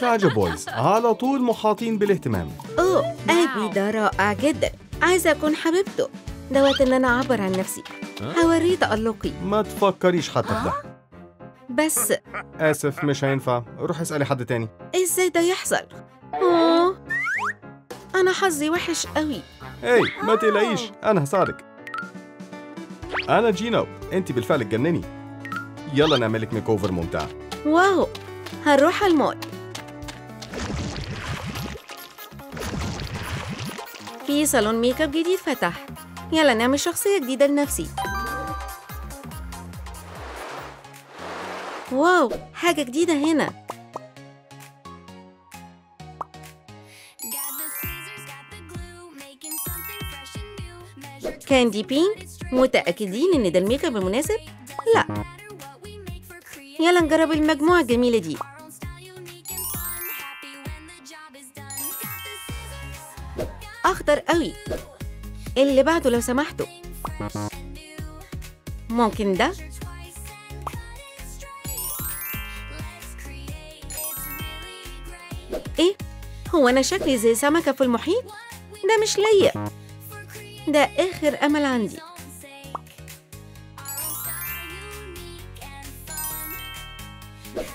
ساجا بويز على طول محاطين بالاهتمام. أوه، أبي ده رائع جدا. عايزة أكون حبيبته. دوت إن أنا أعبر عن نفسي. هوريه تألقي. ما تفكريش حتى في ده. بس آسف مش هينفع، روح اسألي حد تاني. إزاي ده يحصل؟ أوه، أنا حظي وحش قوي. هاي ما تقلقيش، أنا هساعدك. أنا جينو، أنت بالفعل تجنني. يلا نعملك ميك أوفر ممتع. واو، هنروح على المول. في صالون ميك اب جديد فتح. يلا نعمل شخصية جديدة لنفسي. واو، حاجة جديدة هنا. كاندي بينك، متأكدين إن ده الميك اب المناسب؟ لا. يلا نجرب المجموعة الجميلة دي. أخضر قوي. اللي بعده لو سمحتوا. ممكن ده؟ إيه؟ هو أنا شكلي زي سمكة في المحيط؟ ده مش ليا. ده آخر أمل عندي.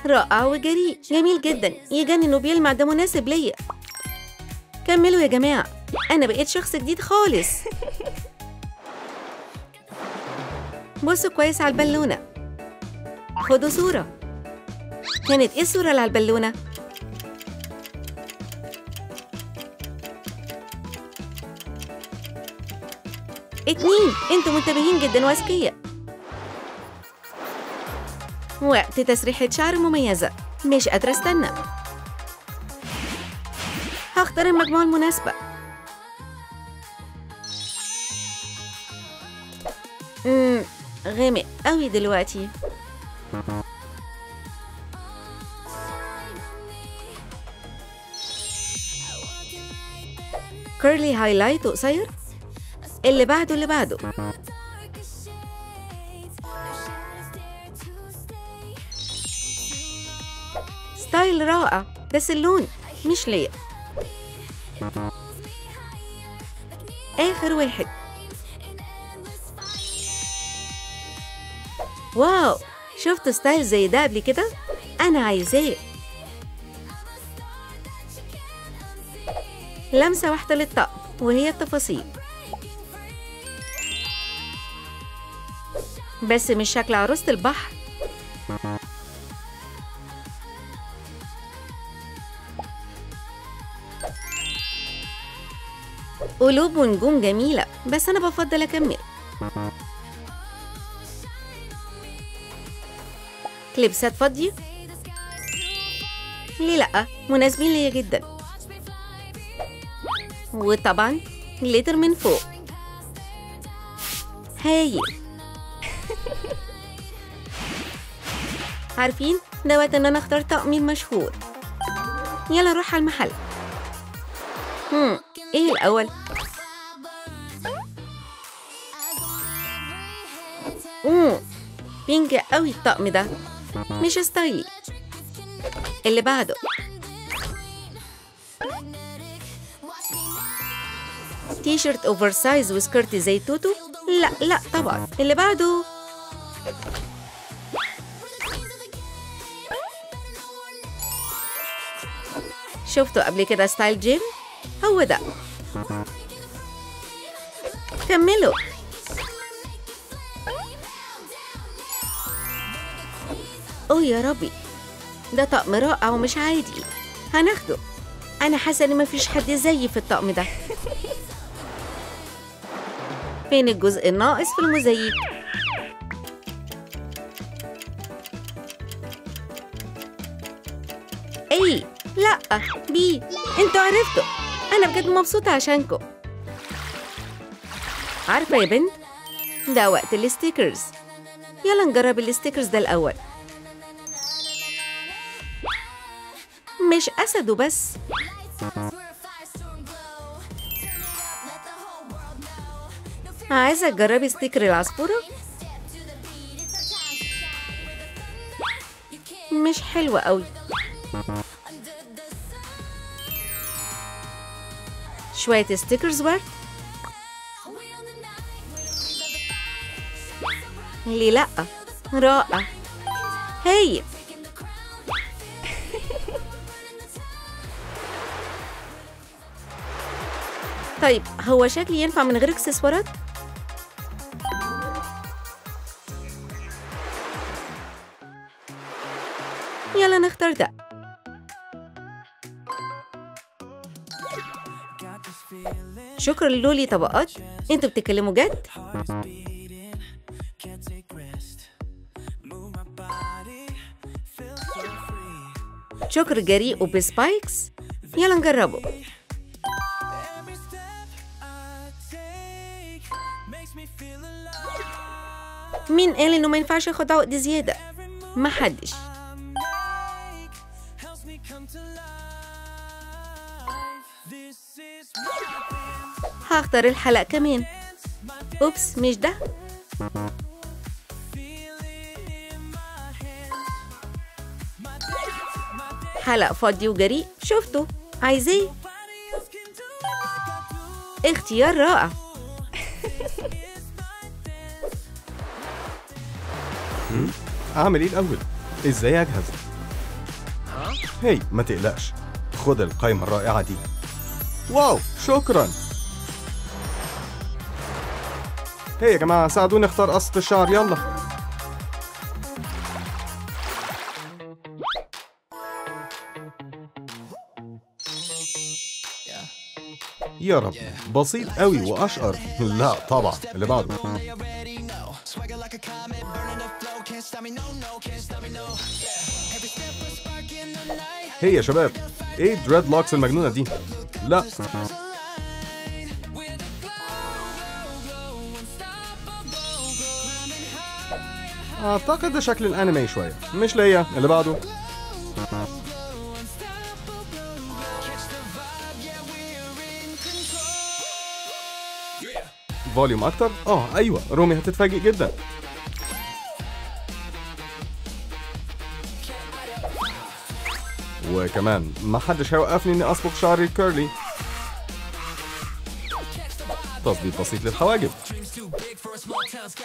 رائع وجريء، جميل جدا، يجنن وبيلمع، ده مناسب ليا. كملوا يا جماعة، أنا بقيت شخص جديد خالص. بصوا كويس على البالونة. خدوا صورة. كانت إيه الصورة اللي على البالونة؟ اتنين، انتوا منتبهين جدا واذكياء. وقت تسريحة شعر مميزة. مش قادرة استنى. هختار المجموعة المناسبة. غامق قوي دلوقتي. كيرلي هايلايت وقصير. اللي بعده اللي بعده. ستايل رائع، بس اللون مش ليا. آخر واحد. واو، شفت ستايل زي ده قبل كده؟ أنا عايزاه. لمسة واحدة للطقم وهي التفاصيل. بس مش شكل عروسة البحر. قلوب ونجوم جميلة، بس أنا بفضل أكمل. كليبسات فاضية؟ ليه لأ؟ مناسبين ليا جدا. وطبعا جليتر من فوق. هايل. عارفين ده وقت ان انا اختار طقمي المشهور. يلا نروح على المحل. ايه الاول؟ بينج قوي الطقم ده، مش ستايلي. اللي بعده. تي شيرت اوفر سايز وسكرت زي توتو. لا طبعا. اللي بعده. شفتوا قبل كده ستايل جيم؟ هو ده. كملوا. اوه يا ربي، ده طقم رائع ومش عادي. هناخده. انا حاسه ان مفيش حد زيي في الطقم ده. فين الجزء الناقص في الموزاييك؟ ايه لا بي، انتوا عرفتوا. انا بجد مبسوطه عشانكم. عارفه يا بنت، ده وقت الستيكرز. يلا نجرب الستيكرز ده الاول. مش اسد وبس. عايزه تجربي ستيكر العصفوره؟ مش حلوه قوي. شوية ستيكرز ورد. ليه لأ؟ رائع. هايل. طيب هو شكلي ينفع من غير اكسسوارات؟ يلا نختار ده. شكرا لولي طبقات. انتوا بتتكلموا جد؟ شكر جريء وبسبايكس. يلا نجربه. مين قال انه ما ينفعش ياخد عقد زيادة؟ محدش. هختار الحلق كمان. اوبس مش ده. حلق فاضي وجريء. شفتوا؟ عايزاه؟ اختيار رائع. اعمل ايه الاول؟ ازاي اجهز؟ هي ما تقلقش، خد القايمة الرائعة دي. واو شكرا. هي يا جماعة ساعدوني اختار قصة الشعر. يلا. يا رب بسيط قوي واشقر. لا طبعا اللي بعده. هي يا شباب، ايه دريد لوكس المجنونة دي؟ لا اعتقد ده شكل الانمي شوية. مش ليا. اللي بعده. فوليوم اكتر. ايوه رومي هتتفاجئ جدا. وكمان محدش هيوقفني اني اصبغ شعري كيرلي. تظبيط بسيط للحواجب.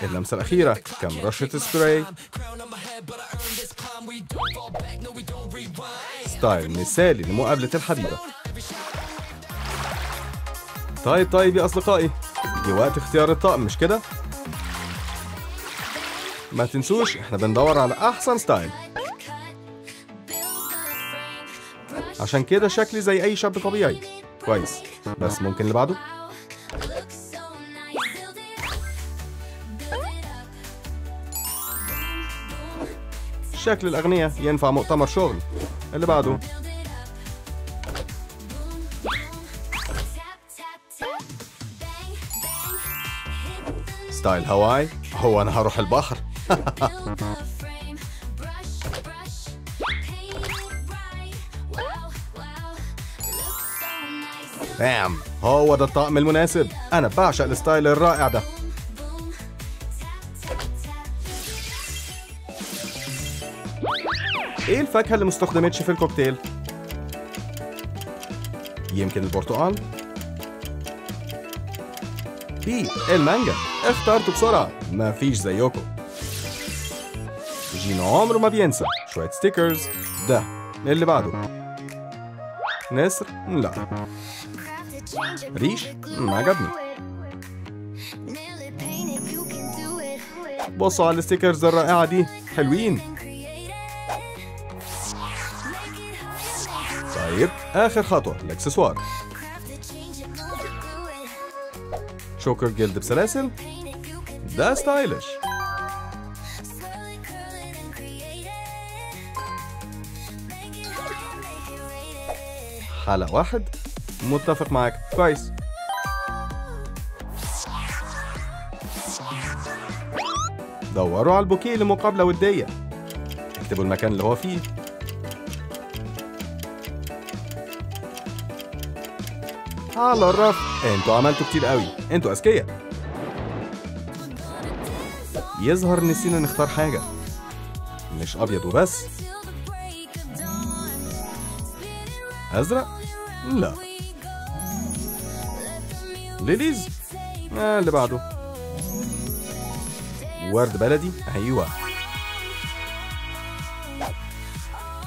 اللمسة الأخيرة كم رشة سبراي. ستايل مثالي لمقابلة الحبيبة. طيب يا أصدقائي، دي وقت اختيار الطقم مش كده؟ ما تنسوش احنا بندور على أحسن ستايل، عشان كده شكلي زي أي شاب طبيعي. كويس، بس ممكن اللي بعده؟ شكل الأغنياء ينفع مؤتمر شغل. اللي بعده. ستايل هواي. هو أنا هروح البحر؟ بام، هو ده الطقم المناسب. أنا بعشق الستايل الرائع ده. ايه الفاكهة اللي مستخدمتش في الكوكتيل؟ يمكن البرتقال؟ المانجا. اخترت بسرعة، مفيش زيكم. جينا عمره ما بينسى. شوية ستيكرز. ده اللي بعده. نسر؟ لا. ريش؟ عجبني. بصوا على الستيكرز الرائعة دي، حلوين. طيب آخر خطوة، الإكسسوار. شوكر جلد بسلاسل. ده ستايلش. حلقة واحد. متفق معاك. كويس. دوروا على البوكيه لمقابلة ودية. اكتبوا المكان اللي هو فيه. على الرف. انتوا عملتوا كتير قوي، انتوا اذكياء. يظهر نسينا نختار حاجة. مش ابيض وبس. أزرق؟ لا. ليليز؟ اللي بعده. ورد بلدي؟ أيوة.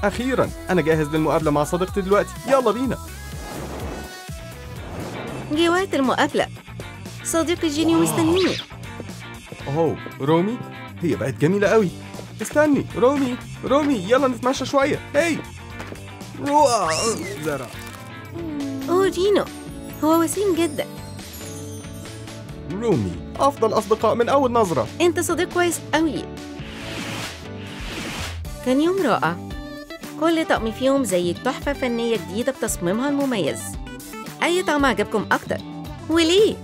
أخيرا أنا جاهز للمقابلة مع صديقتي دلوقتي، يلا بينا. جه وقت المقابلة. صديقي جيني مستنيني. أوه رومي؟ هي بقت جميلة قوي. استني رومي، رومي يلا نتمشى شوية. هاي زرع. أوه جينو، هو وسيم جدا. رومي أفضل أصدقاء من أول نظرة. أنت صديق كويس قوي. كان يوم رائع. كل طقم فيهم زي تحفة فنية جديدة بتصميمها المميز. أي طقم عجبكم أكتر؟ وليه؟